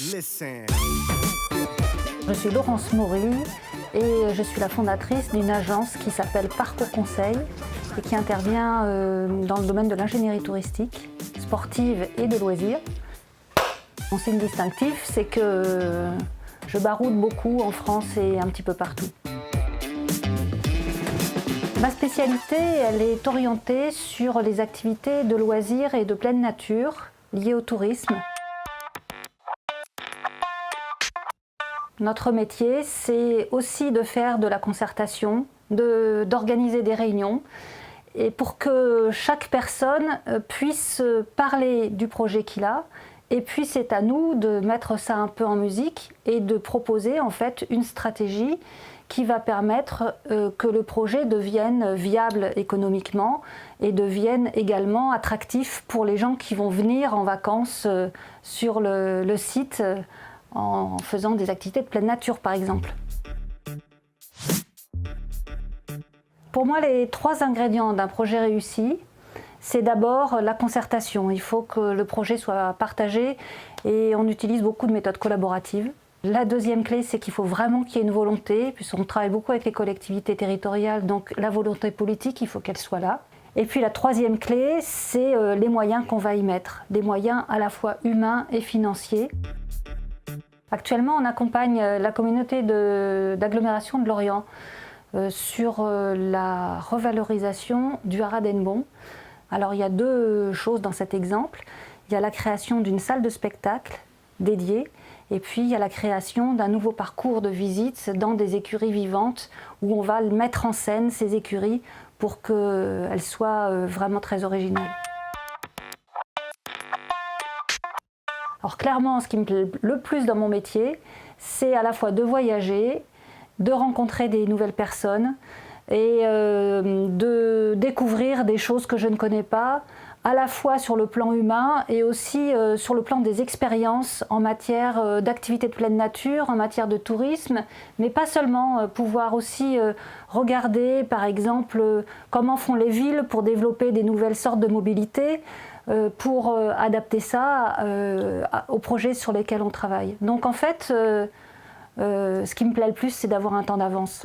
Listen. Je suis Laurence Maury et je suis la fondatrice d'une agence qui s'appelle Parcours Conseil et qui intervient dans le domaine de l'ingénierie touristique, sportive et de loisirs. Mon signe distinctif, c'est que je baroude beaucoup en France et un petit peu partout. Ma spécialité, elle est orientée sur les activités de loisirs et de pleine nature liées au tourisme. Notre métier, c'est aussi de faire de la concertation, d'organiser des réunions, et pour que chaque personne puisse parler du projet qu'il a. Et puis c'est à nous de mettre ça un peu en musique et de proposer en fait une stratégie qui va permettre que le projet devienne viable économiquement et devienne également attractif pour les gens qui vont venir en vacances sur le site en faisant des activités de pleine nature par exemple. Pour moi, les 3 ingrédients d'un projet réussi, c'est d'abord la concertation. Il faut que le projet soit partagé et on utilise beaucoup de méthodes collaboratives. La deuxième clé, c'est qu'il faut vraiment qu'il y ait une volonté, puisqu'on travaille beaucoup avec les collectivités territoriales, donc la volonté politique, il faut qu'elle soit là. Et puis la troisième clé, c'est les moyens qu'on va y mettre, des moyens à la fois humains et financiers. Actuellement, on accompagne la communauté d'agglomération de Lorient sur la revalorisation du haras d'Hennebont. Alors il y a 2 choses dans cet exemple. Il y a la création d'une salle de spectacle dédiée et puis il y a la création d'un nouveau parcours de visite dans des écuries vivantes où on va mettre en scène ces écuries pour qu'elles soient vraiment très originales. Alors clairement, ce qui me plaît le plus dans mon métier, c'est à la fois de voyager, de rencontrer des nouvelles personnes et de découvrir des choses que je ne connais pas, à la fois sur le plan humain et aussi sur le plan des expériences en matière d'activités de pleine nature, en matière de tourisme, mais pas seulement, pouvoir aussi regarder par exemple comment font les villes pour développer des nouvelles sortes de mobilité, pour adapter ça aux projets sur lesquels on travaille. Donc en fait, ce qui me plaît le plus, c'est d'avoir un temps d'avance.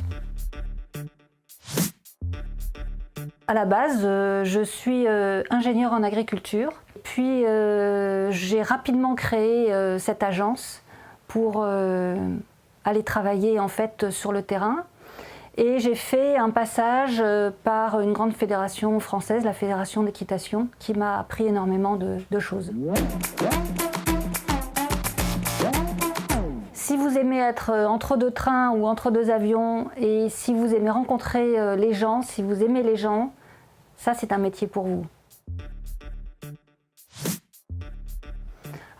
À la base, je suis ingénieure en agriculture. Puis j'ai rapidement créé cette agence pour aller travailler en fait sur le terrain. Et j'ai fait un passage par une grande fédération française, la Fédération d'équitation, qui m'a appris énormément de choses. Si vous aimez être entre 2 trains ou entre 2 avions, et si vous aimez rencontrer les gens, si vous aimez les gens, ça c'est un métier pour vous.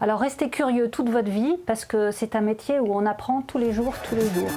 Alors restez curieux toute votre vie, parce que c'est un métier où on apprend tous les jours, tous les jours.